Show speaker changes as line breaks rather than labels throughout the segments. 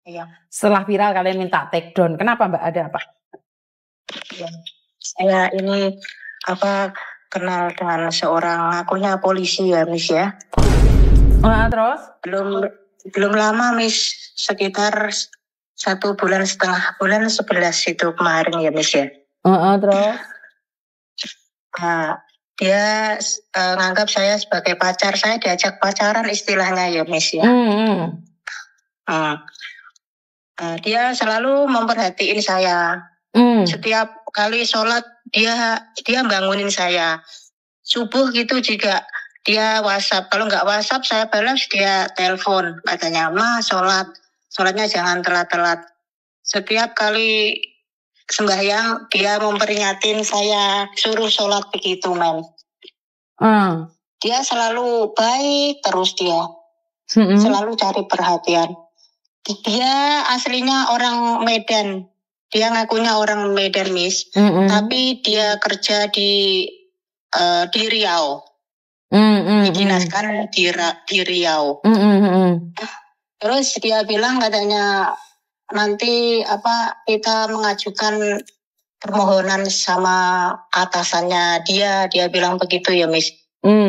Iya.
Setelah viral kalian minta take down. Kenapa Mbak? Ada apa?
Iya. Saya ini kenal dengan seorang ngakunya polisi ya, Miss ya.
Terus?
Belum lama, Miss. Sekitar 1,5 bulan, 11 itu kemarin ya, Miss ya.
Terus?
Nah, dia nganggap saya sebagai pacar. Saya diajak pacaran istilahnya ya, Miss ya. Dia selalu memperhatiin saya. Setiap kali sholat dia bangunin saya. Subuh gitu juga dia WhatsApp. Kalau nggak WhatsApp saya balas, dia telepon. Katanya, "Ma, sholatnya jangan telat-telat." Setiap kali sembahyang dia memperingatin saya, suruh sholat begitu, men. Dia selalu baik terus dia. Selalu cari perhatian. Dia aslinya orang Medan. Dia ngakunya orang Medan, Miss. Tapi dia kerja di Riau. Didinaskan di Riau. Terus dia bilang katanya nanti kita mengajukan permohonan sama atasannya dia bilang begitu ya, Miss.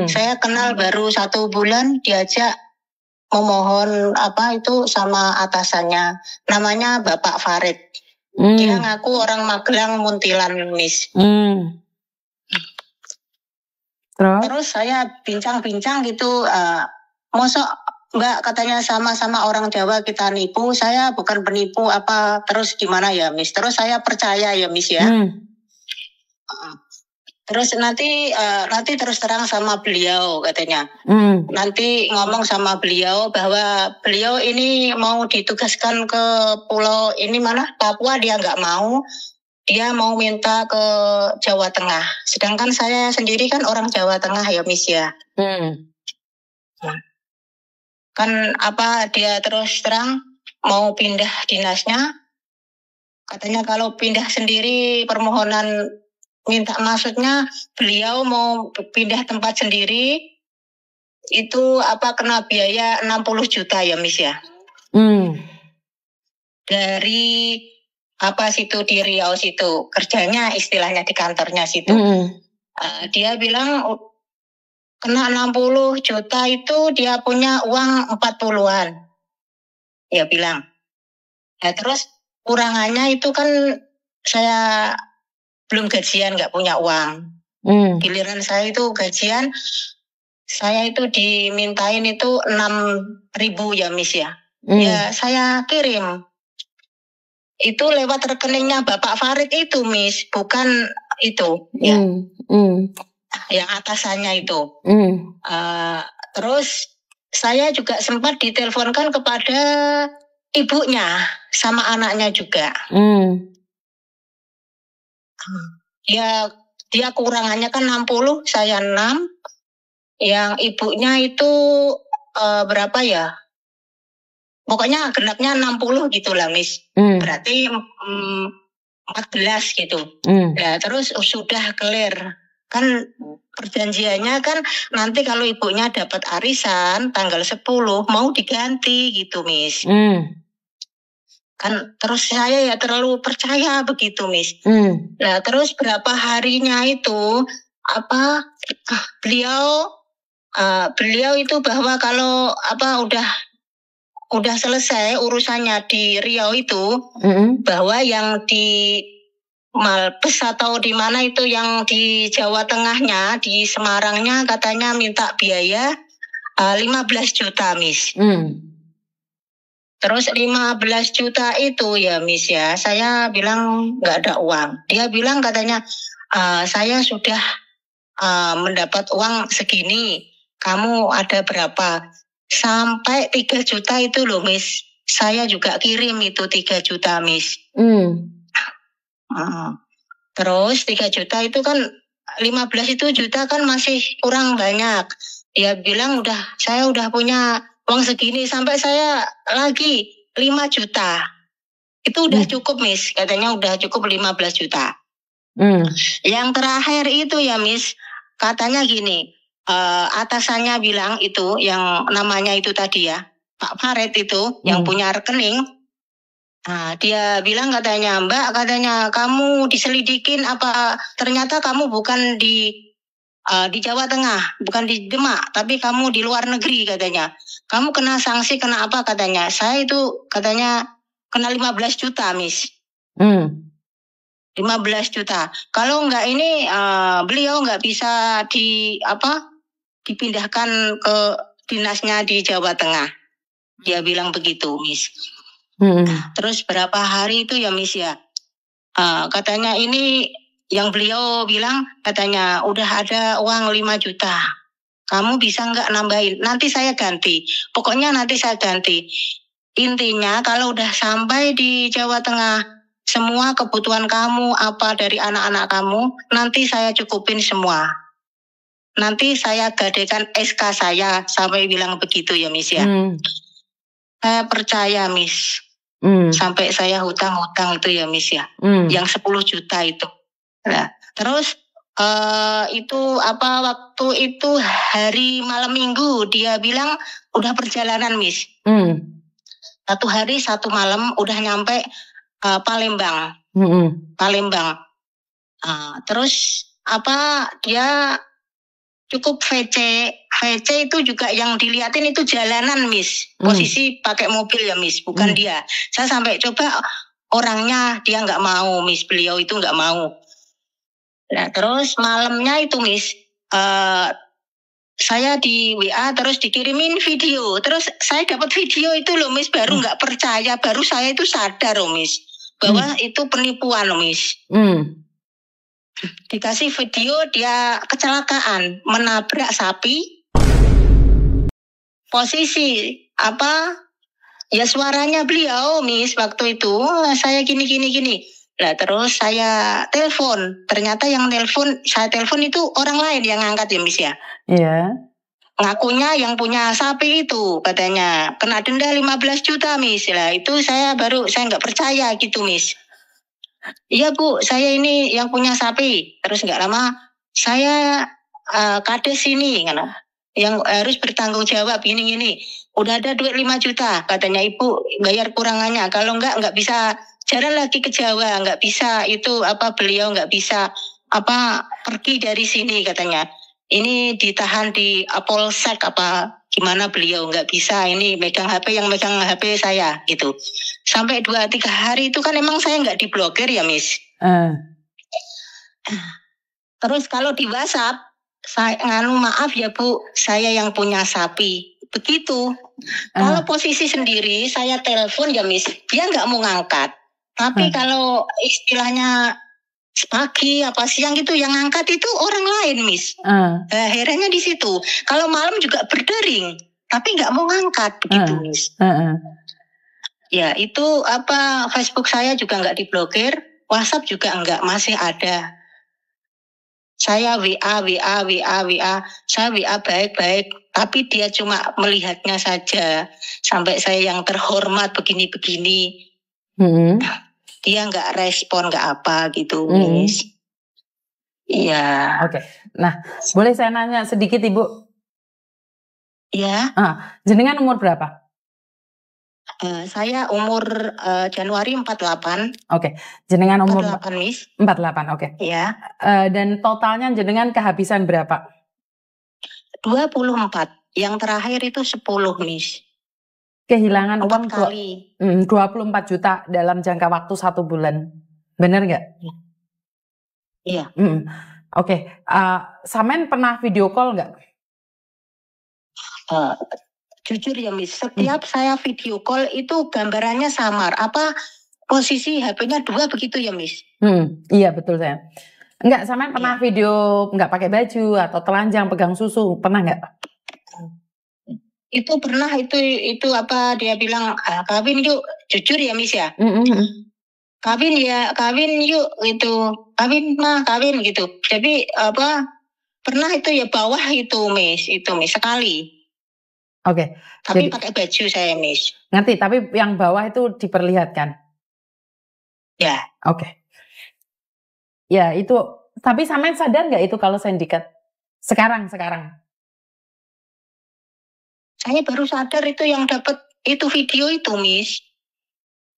Saya kenal baru 1 bulan diajak memohon sama atasannya. Namanya Bapak Farid. Dia ngaku orang Magelang Muntilan, Miss. Terus saya bincang-bincang gitu, mosok Mbak katanya sama-sama orang Jawa kita nipu, saya bukan penipu terus gimana ya, Miss? Terus saya percaya ya, Miss ya. Terus nanti terus terang sama beliau katanya. Nanti ngomong sama beliau bahwa beliau ini mau ditugaskan ke pulau ini Papua, dia nggak mau. Dia mau minta ke Jawa Tengah. Sedangkan saya sendiri kan orang Jawa Tengah ya, Miss ya. Kan dia terus terang mau pindah dinasnya. Katanya kalau pindah sendiri permohonan maksudnya beliau mau pindah tempat sendiri itu kena biaya 60 juta ya, Miss ya. Dari situ di Riau situ, kerjanya istilahnya di kantornya situ. Dia bilang kena 60 juta itu dia punya uang 40-an. Dia bilang. Nah, terus kurangannya itu kan saya belum gajian, nggak punya uang. Giliran saya itu gajian, saya itu dimintain itu 6.000 ya, Miss ya. Ya saya kirim. Itu lewat rekeningnya Bapak Farid itu, Miss, bukan itu ya. Yang atasannya itu. Terus saya juga sempat diteleponkan kepada ibunya sama anaknya juga. Dia kurangannya kan 60, saya 6. Yang ibunya itu berapa ya? Pokoknya genapnya 60 gitulah, Miss. Berarti 14 gitu. Ya, terus sudah clear. Kan perjanjiannya kan nanti kalau ibunya dapat arisan tanggal 10 mau diganti gitu, Miss. Kan terus saya ya terlalu percaya begitu, Miss. Nah, terus berapa harinya itu beliau itu bahwa kalau udah selesai urusannya di Riau itu, bahwa yang di Malpes atau di mana itu yang di Jawa Tengahnya, di Semarangnya katanya minta biaya 15 juta, Miss. Terus 15 juta itu ya, Miss ya, saya bilang nggak ada uang. Dia bilang katanya, saya sudah mendapat uang segini, kamu ada berapa? Sampai 3 juta itu loh, Miss. Saya juga kirim itu 3 juta, Miss. Terus 3 juta itu kan 15 itu juta kan masih kurang banyak. Dia bilang saya udah punya uang segini, sampai saya lagi 5 juta. Itu udah cukup, Miss. Katanya udah cukup 15 juta. Yang terakhir itu ya, Miss, katanya gini, atasannya bilang itu yang namanya itu tadi ya, Pak Farid itu yang punya rekening, Nah, dia bilang katanya, Mbak, katanya kamu diselidikin apa ternyata kamu bukan di Jawa Tengah, bukan di Demak, tapi kamu di luar negeri katanya. Kamu kena sanksi, kena apa katanya. Saya itu katanya kena 15 juta, Miss. 15 juta. Kalau enggak ini beliau enggak bisa dipindahkan ke dinasnya di Jawa Tengah. Dia bilang begitu, Miss. Terus berapa hari itu ya, Miss ya? Katanya ini yang beliau bilang katanya udah ada uang 5 juta. Kamu bisa nggak nambahin? Nanti saya ganti. Pokoknya nanti saya ganti. Intinya kalau udah sampai di Jawa Tengah, semua kebutuhan kamu apa dari anak-anak kamu, nanti saya cukupin semua. Nanti saya gadekan SK saya, sampai bilang begitu ya, Miss ya. Saya percaya, Miss. Sampai saya hutang-hutang itu ya, Miss ya. Yang 10 juta itu. Nah, terus itu waktu itu hari malam minggu dia bilang udah perjalanan, Miss. 1 hari 1 malam udah nyampe Palembang. Palembang. Terus dia cukup VC itu juga yang diliatin itu jalanan, Miss. Posisi pakai mobil ya, Miss, bukan dia. Saya sampai coba orangnya, dia nggak mau, Miss. Beliau itu nggak mau. Nah, terus malamnya itu, Miss, saya di WA terus dikirimin video. Terus saya dapat video itu loh, Miss, baru nggak percaya, baru saya itu sadar loh, Miss, bahwa itu penipuan loh, Miss. Dikasih video dia kecelakaan, menabrak sapi. Posisi ya suaranya beliau, Miss, waktu itu saya gini. Nah, terus saya telepon. Ternyata yang saya telepon itu orang lain yang ngangkat ya, Miss ya.
Iya.
Ngakunya yang punya sapi itu katanya kena denda 15 juta, Miss. Lah itu saya nggak percaya gitu, Miss. Iya, Bu, saya ini yang punya sapi. Terus nggak lama saya kades ini yang harus bertanggung jawab gini. Udah ada duit 5 juta katanya, Ibu bayar kurangannya. Kalau nggak bisa jalan lagi ke Jawa, nggak bisa beliau nggak bisa pergi dari sini katanya. Ini ditahan di Polsek gimana, beliau nggak bisa ini megang HP, yang megang HP saya gitu. Sampai 2-3 hari itu kan emang saya nggak diblokir ya, Miss. Terus kalau di WhatsApp, maaf ya, Bu, saya yang punya sapi. Begitu. Kalau posisi sendiri, saya telepon ya, Miss, dia nggak mau ngangkat. Tapi kalau istilahnya pagi siang gitu yang ngangkat itu orang lain, Miss. Herannya di situ. Kalau malam juga berdering, tapi nggak mau ngangkat begitu, Miss. Ya itu Facebook saya juga nggak diblokir, WhatsApp juga nggak, masih ada. Saya WA, saya WA baik-baik, tapi dia cuma melihatnya saja. Sampai saya yang terhormat begini-begini. Dia nggak respon, nggak apa gitu, Miss. Iya.
Oke. Nah, boleh saya nanya sedikit, Ibu?
Iya.
Jenengan umur berapa?
Saya umur Januari 48.
Oke. Jenengan umur
48, Miss.
48, oke.
Iya.
Dan totalnya jenengan kehabisan berapa?
24. Yang terakhir itu 10, Miss.
Kehilangan
4
uang
kali.
24 juta dalam jangka waktu 1 bulan. Bener nggak?
Iya.
Oke. Samen pernah video call nggak?
Jujur ya, Miss, setiap saya video call itu gambarannya samar. Posisi HP-nya 2 begitu ya, Miss?
Iya, betul saya. Enggak, Samen pernah video nggak pakai baju atau telanjang pegang susu, pernah nggak?
Itu pernah, itu dia bilang kawin yuk, jujur ya, Miss ya. Kawin yuk itu, kawin gitu. Jadi pernah itu ya bawah itu, Miss, sekali.
Oke.
Tapi pakai baju saya, Miss.
Ngerti, tapi yang bawah itu diperlihatkan.
Ya.
Oke. Ya itu, tapi Samen sadar nggak itu kalau sindikat? Sekarang.
Saya baru sadar itu yang dapat itu video itu, Miss.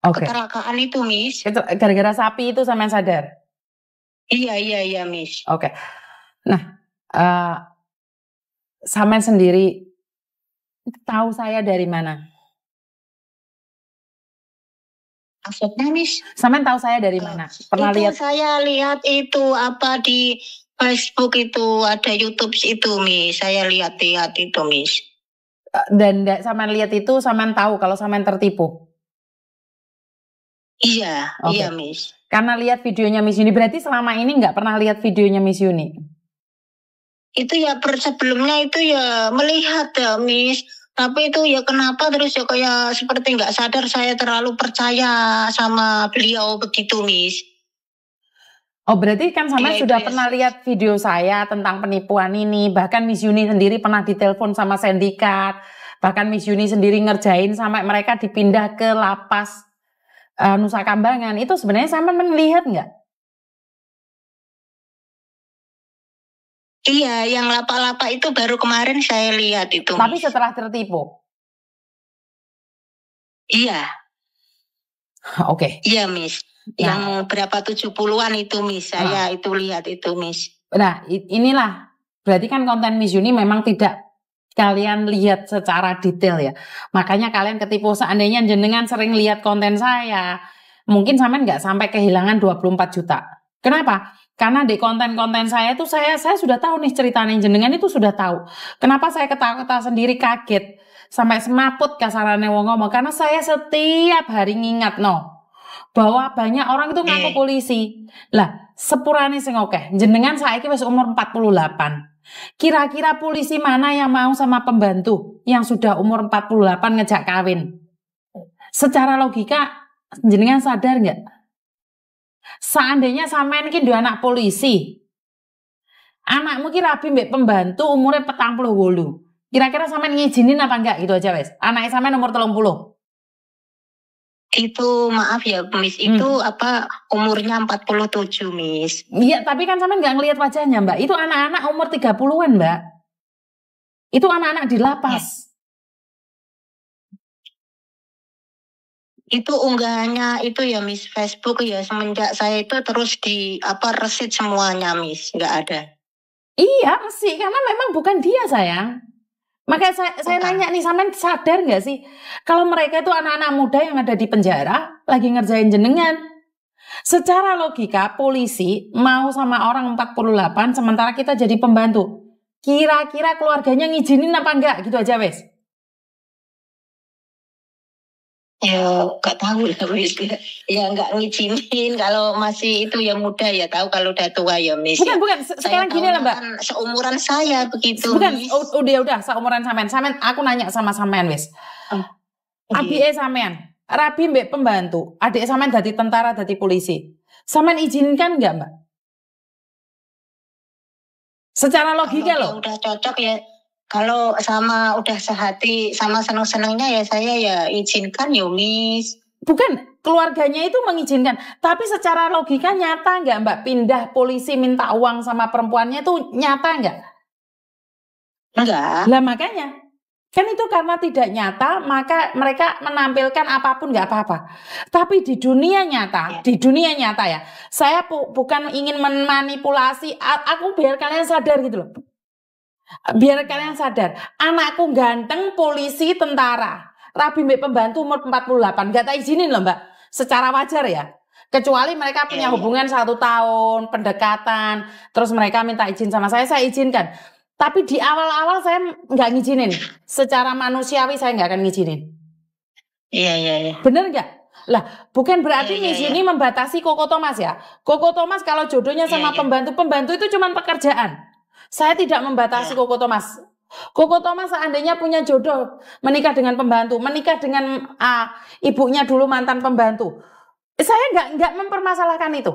kecelakaan itu, Miss.
Gara-gara sapi itu sampean sadar?
Iya, Miss.
Oke. Nah, sampean sendiri tahu saya dari mana?
Maksudnya, Miss?
Sampean tahu saya dari mana? Pernah lihat?
Saya lihat itu apa di Facebook itu, ada YouTube itu, Miss. Saya lihat itu, Miss.
Dan sampean lihat itu, sampean tahu kalau sampean tertipu?
Iya, Iya, Miss.
Karena lihat videonya Miss Yuni, berarti selama ini nggak pernah lihat videonya Miss Yuni?
Itu ya sebelumnya itu ya melihat ya, Miss. Tapi itu ya kenapa terus ya kayak seperti nggak sadar saya terlalu percaya sama beliau begitu, Miss.
Oh, berarti kan sampean sudah pernah lihat video saya tentang penipuan ini. Bahkan Miss Yuni sendiri pernah ditelepon sama sindikat. Bahkan Miss Yuni sendiri ngerjain sampai mereka dipindah ke lapas Nusa Kambangan. Itu sebenarnya sampean melihat nggak?
Iya, yang lapak-lapak itu baru kemarin saya lihat itu.
Tapi Miss, setelah tertipu? Iya. Oke.
Iya, Miss. Yang berapa 70-an itu, Miss. Saya itu lihat itu, Miss.
Nah, inilah. Berarti kan konten Miss Yuni memang tidak kalian lihat secara detail ya. Makanya kalian ketipu. Seandainya jenengan sering lihat konten saya, mungkin sampean nggak sampai kehilangan 24 juta. Kenapa? Karena di konten-konten saya itu saya sudah tahu nih ceritanya, jenengan itu sudah tahu. Kenapa saya ketawa-ketawa sendiri kaget sampai semaput kasarannya wong ngomong, karena saya setiap hari ngingat bahwa banyak orang itu ngaku polisi. Lah, sepurane sing oke. Jenengan saiki wis umur 48. Kira-kira polisi mana yang mau sama pembantu yang sudah umur 48 ngejak kawin? Secara logika jenengan sadar nggak? Seandainya sampean iki duwe anak polisi, anakmu ki rabi mbek pembantu umurnya 48. Kira-kira sampean ngizinin apa enggak gitu aja wes? Anaknya sampean umur 30.
Itu maaf ya, Miss, itu apa umurnya 47, Miss.
Iya, tapi kan sampean nggak ngelihat wajahnya, Mbak. Itu anak-anak umur 30-an, Mbak. Itu anak-anak di lapas. Itu unggahannya itu ya, Miss, Facebook ya, semenjak saya itu terus di resit semuanya, Miss, nggak ada. Iya, sih, karena memang bukan dia, sayang. Makanya saya nanya nih, sampean sadar nggak sih kalau mereka itu anak-anak muda yang ada di penjara lagi ngerjain jenengan? Secara logika polisi mau sama orang 48 sementara kita jadi pembantu. Kira-kira keluarganya ngizinin apa enggak gitu aja wes? Ya nggak tahu lah, Miss. Ya nggak ngizinin kalau masih itu ya muda ya, tahu kalau udah tua ya, Miss. Bukan. Sekarang gini lah, Mbak.
Kan seumuran saya begitu.
Bukan, udah seumuran sampean. Aku nanya sama sampean wes. Abi sampean, rabi mbek pembantu, adik sampean dadi tentara, dadi polisi. Sampean izinkan nggak, Mbak? Secara logika loh. Udah cocok ya. Kalau sama udah sehati sama seneng-senengnya ya saya ya izinkan ya, Miss. Bukan, keluarganya itu mengizinkan. Tapi secara logika nyata nggak, Mbak? Pindah polisi minta uang sama perempuannya itu nyata nggak? Enggak. Lah makanya. Kan itu karena tidak nyata, maka mereka menampilkan apapun nggak apa-apa. Tapi di dunia nyata, ya, saya bukan ingin memanipulasi, aku biar kalian sadar gitu loh. Biar kalian sadar, anakku ganteng, polisi, tentara, rabi mbak pembantu umur 48, gak tak izinin loh, Mbak. Secara wajar ya. Kecuali mereka punya hubungan 1 tahun, pendekatan, terus mereka minta izin sama saya izinkan. Tapi di awal-awal saya nggak ngizinin. Secara manusiawi saya nggak akan ngizinin. Iya. Bener nggak? Lah, bukan berarti Miss Yuni membatasi Koko Thomas ya. Koko Thomas kalau jodohnya sama pembantu itu cuma pekerjaan. Saya tidak membatasi Koko Thomas. Koko Thomas seandainya punya jodoh, menikah dengan pembantu, menikah dengan ibunya dulu mantan pembantu. Saya nggak mempermasalahkan itu.